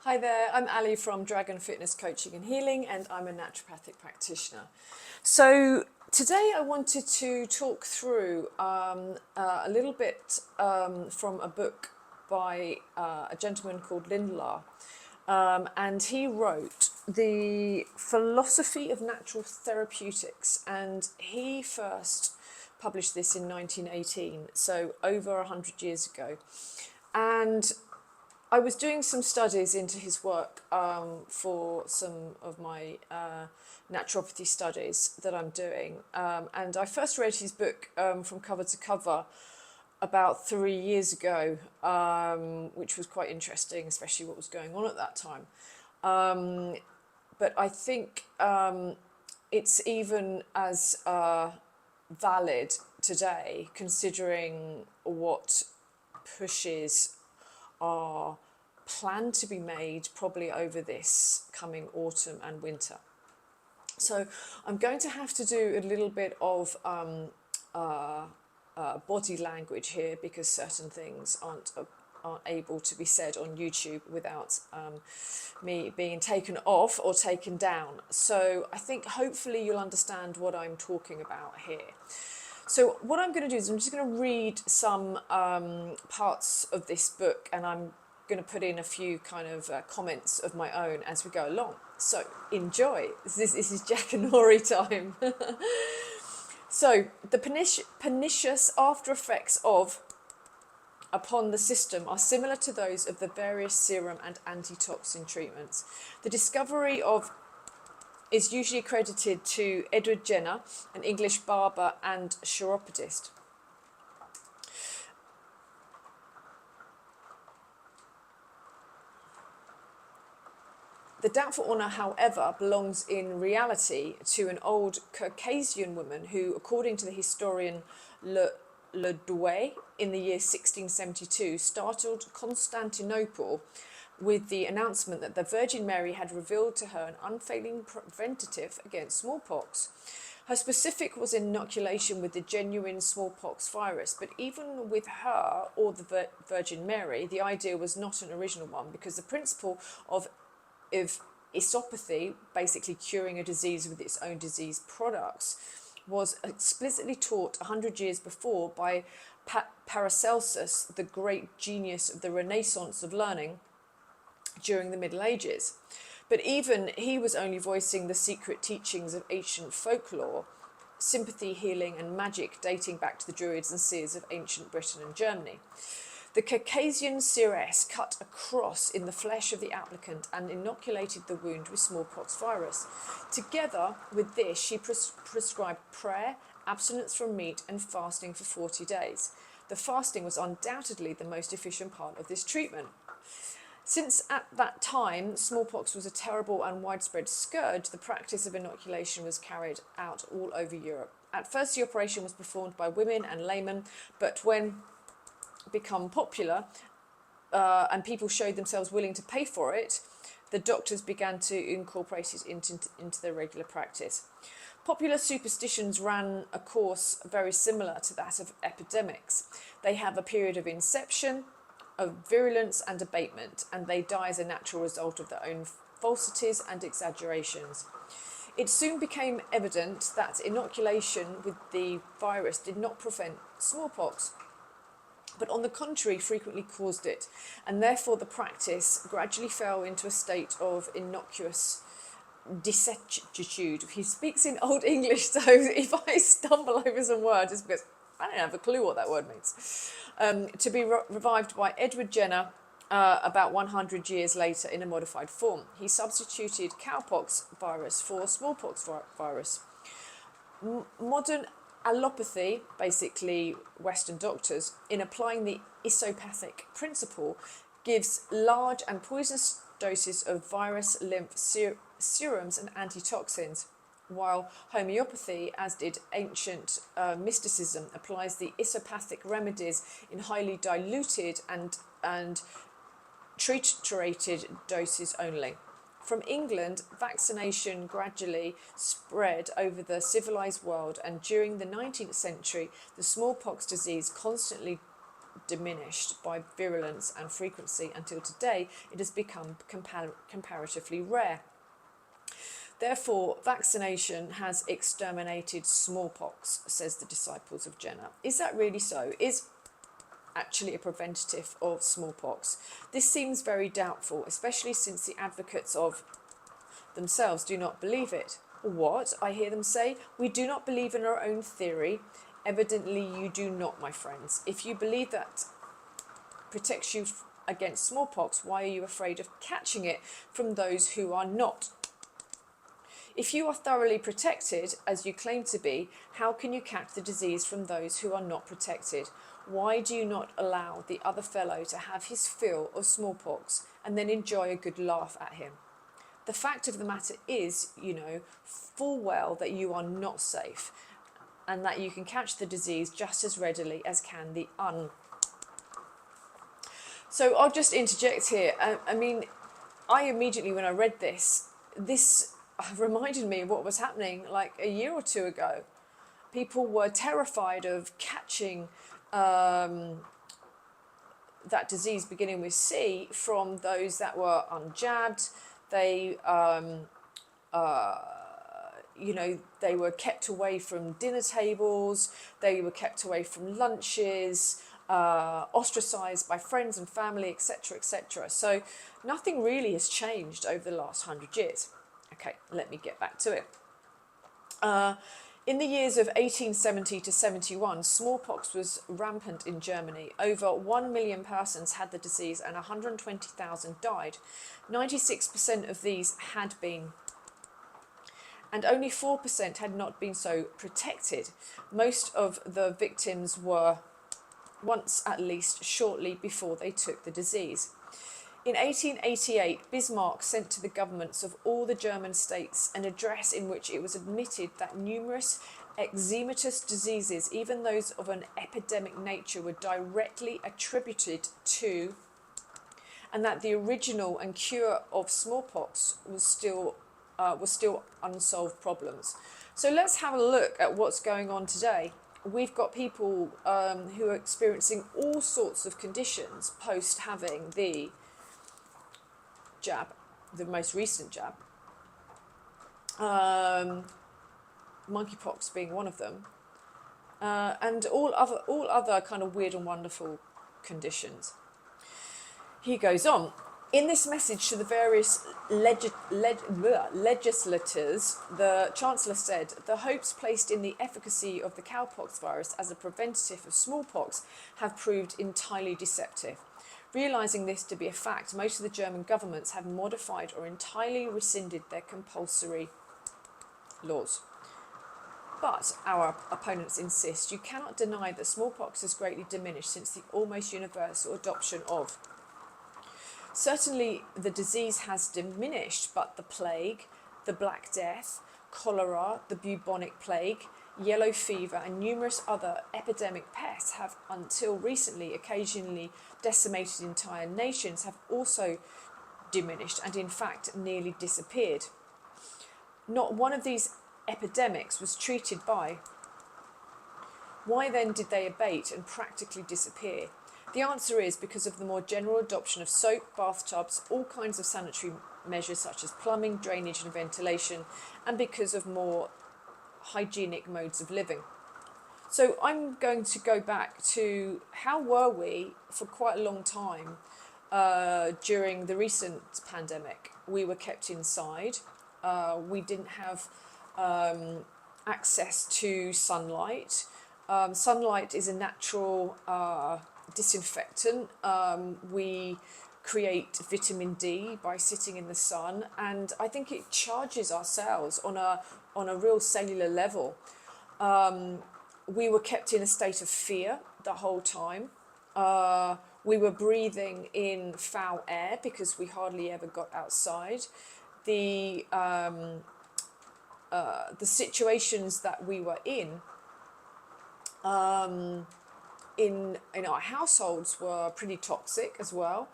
Hi there, I'm Ali from Dragon Fitness Coaching and Healing, and I'm a naturopathic practitioner. So today I wanted to talk through a little bit from a book by a gentleman called Lindlar. And he wrote The Philosophy of Natural Therapeutics, and he first published this in 1918, so over 100 years ago. And I was doing some studies into his work for some of my naturopathy studies that I'm doing. And I first read his book from cover to cover about 3 years ago, which was quite interesting, especially what was going on at that time. But I think it's even as valid today, considering what pushes are planned to be made probably over this coming autumn and winter. So I'm going to have to do a little bit of body language here, because certain things aren't able to be said on YouTube without me being taken off or taken down. So I think hopefully you'll understand what I'm talking about here. So what I'm going to do is I'm just going to read some parts of this book, and I'm going to put in a few kind of comments of my own as we go along. So enjoy. This is Jack and Nori time. So the pernicious after effects of upon the system are similar to those of the various serum and antitoxin treatments. The discovery of is usually credited to Edward Jenner, an English barber and chiropodist. The doubtful honour, however, belongs in reality to an old Caucasian woman who, according to the historian Le Douay, in the year 1672, startled Constantinople with the announcement that the Virgin Mary had revealed to her an unfailing preventative against smallpox. Her specific was inoculation with the genuine smallpox virus, but even with her or the Virgin Mary, the idea was not an original one, because the principle of isopathy, basically curing a disease with its own disease products, was explicitly taught 100 years before by Paracelsus, the great genius of the Renaissance of learning during the Middle Ages. But even he was only voicing the secret teachings of ancient folklore, sympathy, healing and magic dating back to the Druids and seers of ancient Britain and Germany. The Caucasian seeress cut a cross in the flesh of the applicant and inoculated the wound with smallpox virus. Together with this, she prescribed prayer, abstinence from meat and fasting for 40 days. The fasting was undoubtedly the most efficient part of this treatment. Since at that time smallpox was a terrible and widespread scourge, the practice of inoculation was carried out all over Europe. At first the operation was performed by women and laymen, but when become popular and people showed themselves willing to pay for it, the doctors began to incorporate it into their regular practice. Popular superstitions ran a course very similar to that of epidemics. They have a period of inception, of virulence and abatement, and they die as a natural result of their own falsities and exaggerations. It soon became evident that inoculation with the virus did not prevent smallpox, but on the contrary frequently caused it, and therefore the practice gradually fell into a state of innocuous desuetude. He speaks in Old English, so if I stumble over some words, it's because I don't have a clue what that word means. To be revived by Edward Jenner about 100 years later in a modified form. He substituted cowpox virus for smallpox virus. Modern allopathy, basically Western doctors, in applying the isopathic principle, gives large and poisonous doses of virus, lymph, serums and antitoxins, while homeopathy, as did ancient mysticism, applies the isopathic remedies in highly diluted and triturated doses only. From England, vaccination gradually spread over the civilized world, and during the 19th century, the smallpox disease constantly diminished by virulence and frequency until today it has become comparatively rare. Therefore, vaccination has exterminated smallpox, says the disciples of Jenner. Is that really so? Is actually a preventative of smallpox? This seems very doubtful, especially since the advocates of themselves do not believe it. What? I hear them say, we do not believe in our own theory. Evidently you do not, my friends. If you believe that protects you against smallpox, why are you afraid of catching it from those who are not? If you are thoroughly protected, as you claim to be, how can you catch the disease from those who are not protected? Why do you not allow the other fellow to have his fill of smallpox and then enjoy a good laugh at him? The fact of the matter is, you know full well that you are not safe and that you can catch the disease just as readily as can the So I'll just interject here. I mean, I immediately, when I read this reminded me of what was happening like a year or two ago. People were terrified of catching that disease beginning with C from those that were unjabbed. They, they were kept away from dinner tables. They were kept away from lunches, ostracized by friends and family, etc., etc. So nothing really has changed over the last 100 years. Okay, let me get back to it. In the years of 1870 to 71, smallpox was rampant in Germany. Over 1 million persons had the disease and 120,000 died. 96% of these had been, and only 4% had not been so protected. Most of the victims were once at least shortly before they took the disease. In 1888, Bismarck sent to the governments of all the German states an address in which it was admitted that numerous eczematous diseases, even those of an epidemic nature, were directly attributed to, and that the original and cure of smallpox was still unsolved problems. So let's have a look at what's going on today. We've got people who are experiencing all sorts of conditions post having the jab, the most recent jab, monkeypox being one of them, and all other kind of weird and wonderful conditions. He goes on. In this message to the various legislators, the Chancellor said, the hopes placed in the efficacy of the cowpox virus as a preventative of smallpox have proved entirely deceptive. Realising this to be a fact, most of the German governments have modified or entirely rescinded their compulsory laws. But our opponents insist you cannot deny that smallpox has greatly diminished since the almost universal adoption of. Certainly the disease has diminished, but the plague, the Black Death, cholera, the bubonic plague, yellow fever and numerous other epidemic pests have until recently occasionally decimated entire nations have also diminished and in fact nearly disappeared. Not one of these epidemics was treated by. Why then did they abate and practically disappear? The answer is because of the more general adoption of soap, bathtubs, all kinds of sanitary measures such as plumbing, drainage and ventilation, and because of more hygienic modes of living. So I'm going to go back to how were we for quite a long time during the recent pandemic. We were kept inside. We didn't have access to sunlight. Sunlight is a natural disinfectant. We create vitamin D by sitting in the sun, and I think it charges our cells on a real cellular level. We were kept in a state of fear the whole time. We were breathing in foul air because we hardly ever got outside. The situations that we were in our households were pretty toxic as well,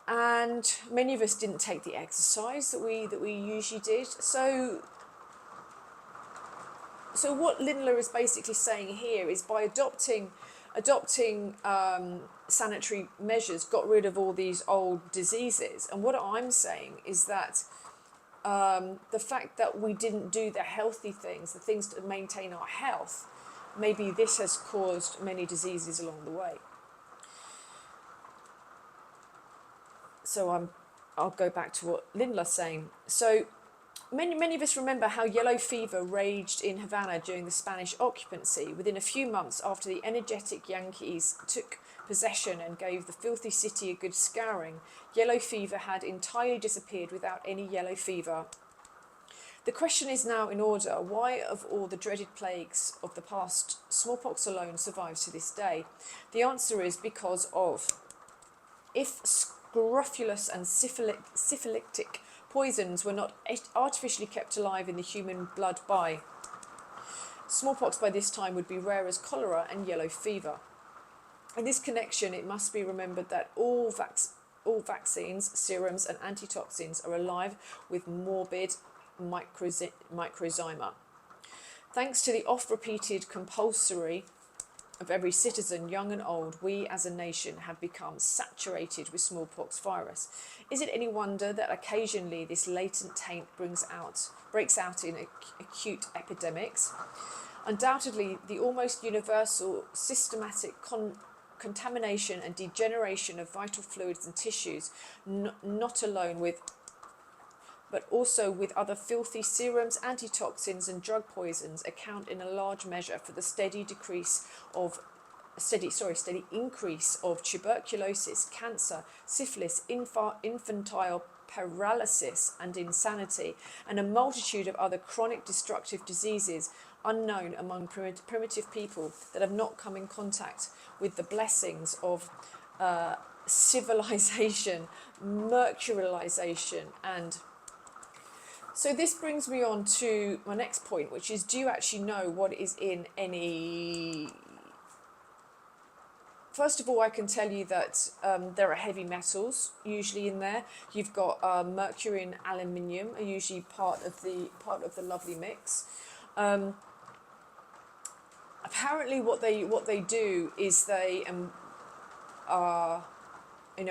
and many of us didn't take the exercise that we usually did. So what Lindler is basically saying here is by adopting adopting sanitary measures got rid of all these old diseases. And what I'm saying is that the fact that we didn't do the healthy things, the things to maintain our health, maybe this has caused many diseases along the way. So I'll go back to what Lindler's saying. So many of us remember how yellow fever raged in Havana during the Spanish occupancy. Within a few months after the energetic Yankees took possession and gave the filthy city a good scouring, yellow fever had entirely disappeared without any yellow fever. The question is now in order: why, of all the dreaded plagues of the past, smallpox alone survives to this day? The answer is because of, if scrofulous and syphilitic poisons were not artificially kept alive in the human blood by, smallpox by this time would be rare as cholera and yellow fever. In this connection, it must be remembered that all vaccines, serums and antitoxins are alive with morbid microzyma. Thanks to the oft-repeated compulsory of every citizen, young and old, we as a nation have become saturated with smallpox virus. Is it any wonder that occasionally this latent taint breaks out in acute epidemics? Undoubtedly, the almost universal systematic contamination and degeneration of vital fluids and tissues, not alone with, but also with other filthy serums, antitoxins and drug poisons, account in a large measure for the steady increase of tuberculosis, cancer, syphilis, infantile paralysis and insanity, and a multitude of other chronic destructive diseases unknown among primitive people that have not come in contact with the blessings of civilization, mercurialization, and so this brings me on to my next point, which is, do you actually know what is in any... First of all, I can tell you that there are heavy metals usually in there. You've got mercury and aluminium are usually part of the lovely mix. Apparently, what they do is they I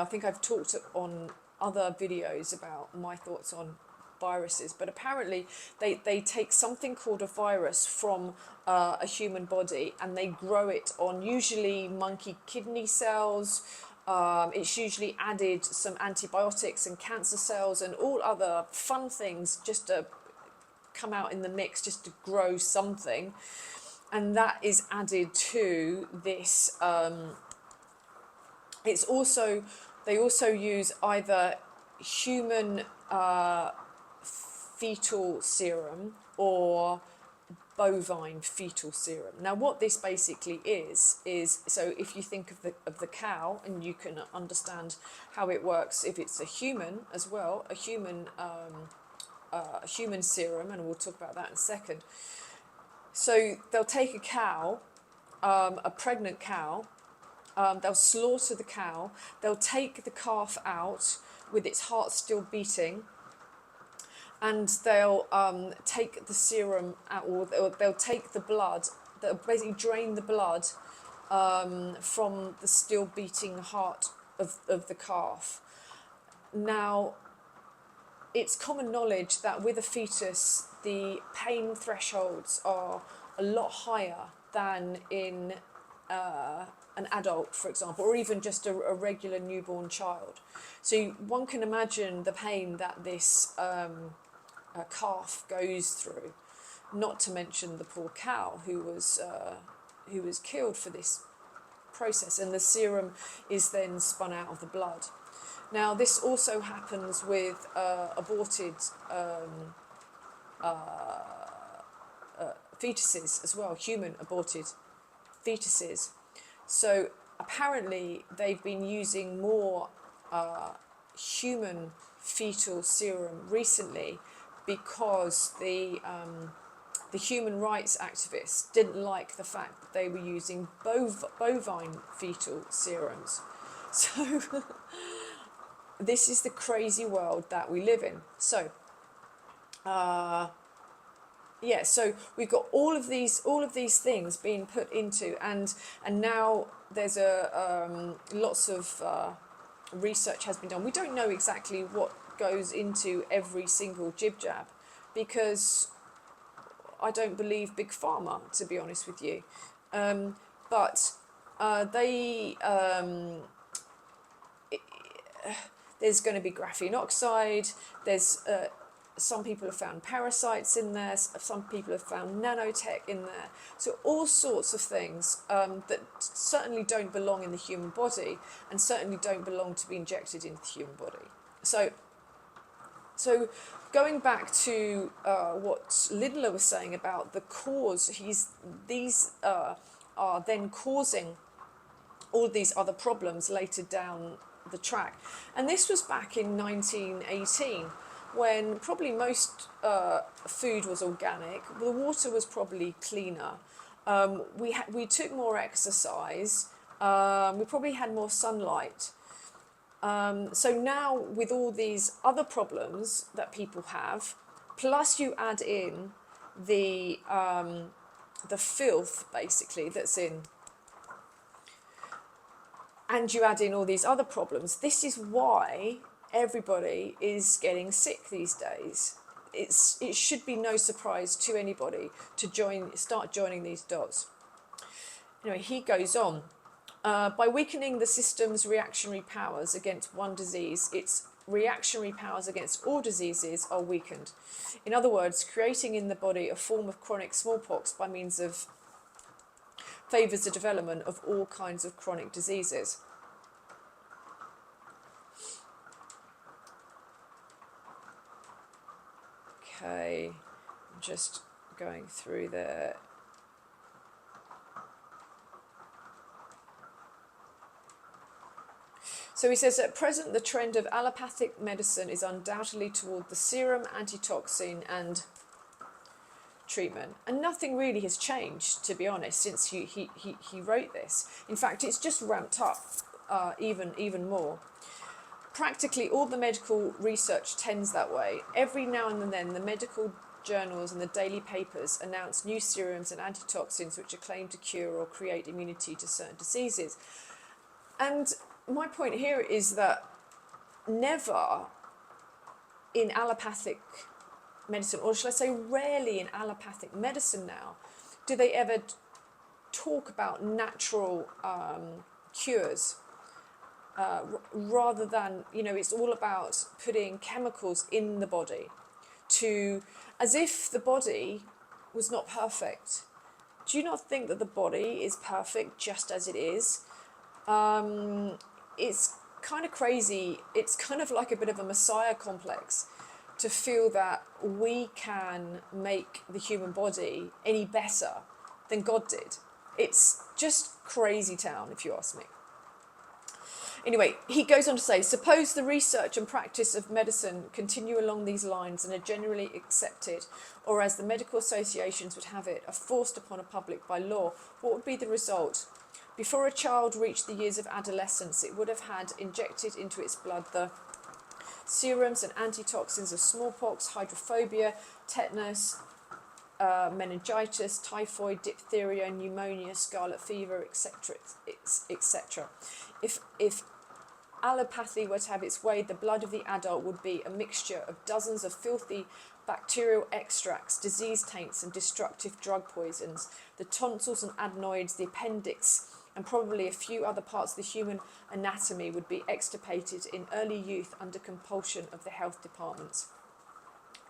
think I've talked on other videos about my thoughts on viruses, but apparently they take something called a virus from a human body and they grow it on usually monkey kidney cells. It's usually added some antibiotics and cancer cells and all other fun things just to come out in the mix, just to grow something, and that is added to this. They also use either human fetal serum or bovine fetal serum. Now, what this basically is so if you think of the cow, and you can understand how it works if it's a human as well, a human serum, and we'll talk about that in a second. So they'll take a cow, a pregnant cow. They'll slaughter the cow. They'll take the calf out with its heart still beating, and they'll take the serum out, or they'll take the blood. They'll basically drain the blood from the still beating heart of the calf. Now, it's common knowledge that with a fetus, the pain thresholds are a lot higher than in an adult, for example, or even just a regular newborn child. So one can imagine the pain that this calf goes through, not to mention the poor cow who was killed for this process, and the serum is then spun out of the blood. Now, this also happens with aborted fetuses as well, human aborted fetuses. So apparently they've been using more human fetal serum recently because the human rights activists didn't like the fact that they were using bovine fetal serums. So this is the crazy world that we live in. So yeah, so we've got all of these things being put into, and now there's lots of research has been done. We don't know exactly what goes into every single jib jab, because I don't believe big pharma, to be honest with you. But they there's going to be graphene oxide. There's some people have found parasites in there. Some people have found nanotech in there. So all sorts of things that certainly don't belong in the human body, and certainly don't belong to be injected into the human body. So going back to what Lidler was saying about the cause, these are then causing all these other problems later down the track. And this was back in 1918, when probably most food was organic, the water was probably cleaner, we took more exercise, we probably had more sunlight. So now with all these other problems that people have, plus you add in the filth basically that's in, and you add in all these other problems, this is why everybody is getting sick these days. It should be no surprise to anybody to start joining these dots. Anyway, he goes on. By weakening the system's reactionary powers against one disease, its reactionary powers against all diseases are weakened. In other words, creating in the body a form of chronic smallpox by means of favours the development of all kinds of chronic diseases. Okay, I'm just going through there. So he says, at present, the trend of allopathic medicine is undoubtedly toward the serum, antitoxin and treatment. And nothing really has changed, to be honest, since he wrote this. In fact, it's just ramped up even more. Practically all the medical research tends that way. Every now and then, the medical journals and the daily papers announce new serums and antitoxins which are claimed to cure or create immunity to certain diseases. And my point here is that never in allopathic medicine, or shall I say rarely in allopathic medicine now, do they ever talk about natural cures, rather than, it's all about putting chemicals in the body as if the body was not perfect. Do you not think that the body is perfect just as it is? It's kind of crazy. It's kind of like a bit of a messiah complex to feel that we can make the human body any better than God did. It's just crazy town, if you ask me. Anyway, he goes on to say, suppose the research and practice of medicine continue along these lines and are generally accepted, or as the medical associations would have it, are forced upon a public by law, what would be the result? Before a child reached the years of adolescence, it would have had injected into its blood the serums and antitoxins of smallpox, hydrophobia, tetanus, meningitis, typhoid, diphtheria, pneumonia, scarlet fever, etc., etc. If allopathy were to have its way, the blood of the adult would be a mixture of dozens of filthy bacterial extracts, disease taints and destructive drug poisons. The tonsils and adenoids, the appendix, and probably a few other parts of the human anatomy would be extirpated in early youth under compulsion of the health departments.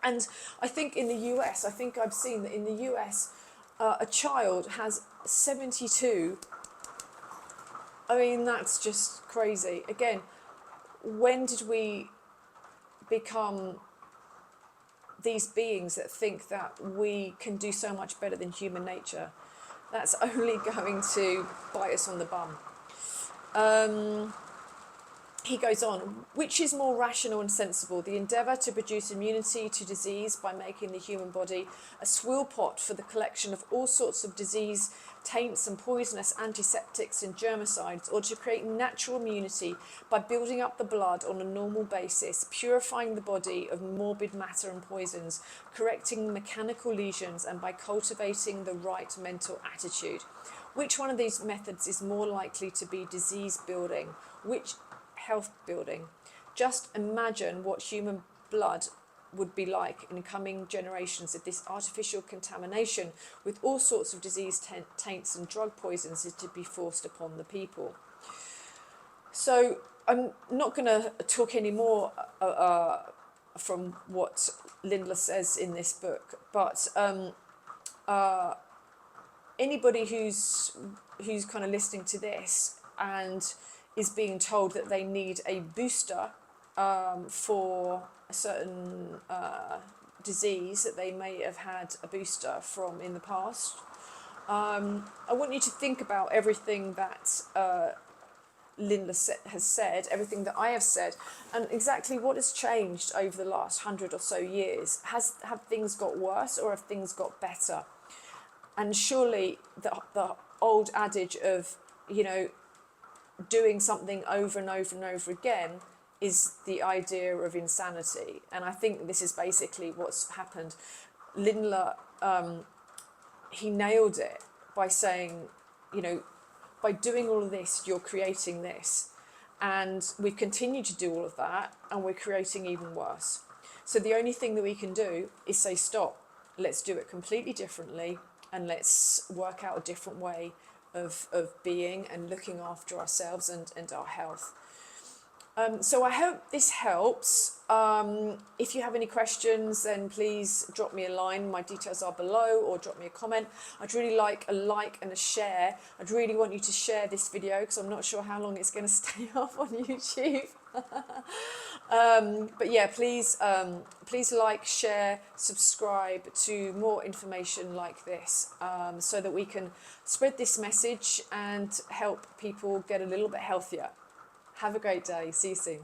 And I think in the US, I've seen that in the US, a child has 72. I mean, that's just crazy. Again, when did we become these beings that think that we can do so much better than human nature? That's only going to bite us on the bum. he goes on, which is more rational and sensible, the endeavour to produce immunity to disease by making the human body a swill pot for the collection of all sorts of disease taints and poisonous antiseptics and germicides, or to create natural immunity by building up the blood on a normal basis, purifying the body of morbid matter and poisons, correcting mechanical lesions, and by cultivating the right mental attitude. Which one of these methods is more likely to be disease building? Which health building? Just imagine what human blood would be like in coming generations if this artificial contamination with all sorts of disease taints and drug poisons is to be forced upon the people. So I'm not going to talk any more from what Lindler says in this book, but anybody who's kind of listening to this and is being told that they need a booster for a certain disease that they may have had a booster from in the past, I want you to think about everything that Lindler has said, everything that I have said, and exactly what has changed over the last 100 or so years. Have things got worse or have things got better? And surely the old adage of, doing something over and over and over again is the idea of insanity. And I think this is basically what's happened. Lindler, he nailed it by saying, by doing all of this, you're creating this. And we continue to do all of that, and we're creating even worse. So the only thing that we can do is say, stop, let's do it completely differently, and let's work out a different way of being and looking after ourselves and our health. So I hope this helps. If you have any questions, then please drop me a line. My details are below, or drop me a comment. I'd really like a like and a share. I'd really want you to share this video because I'm not sure how long it's going to stay up on YouTube. But yeah, please like, share, subscribe to more information like this, so that we can spread this message and help people get a little bit healthier. Have a great day. See you soon.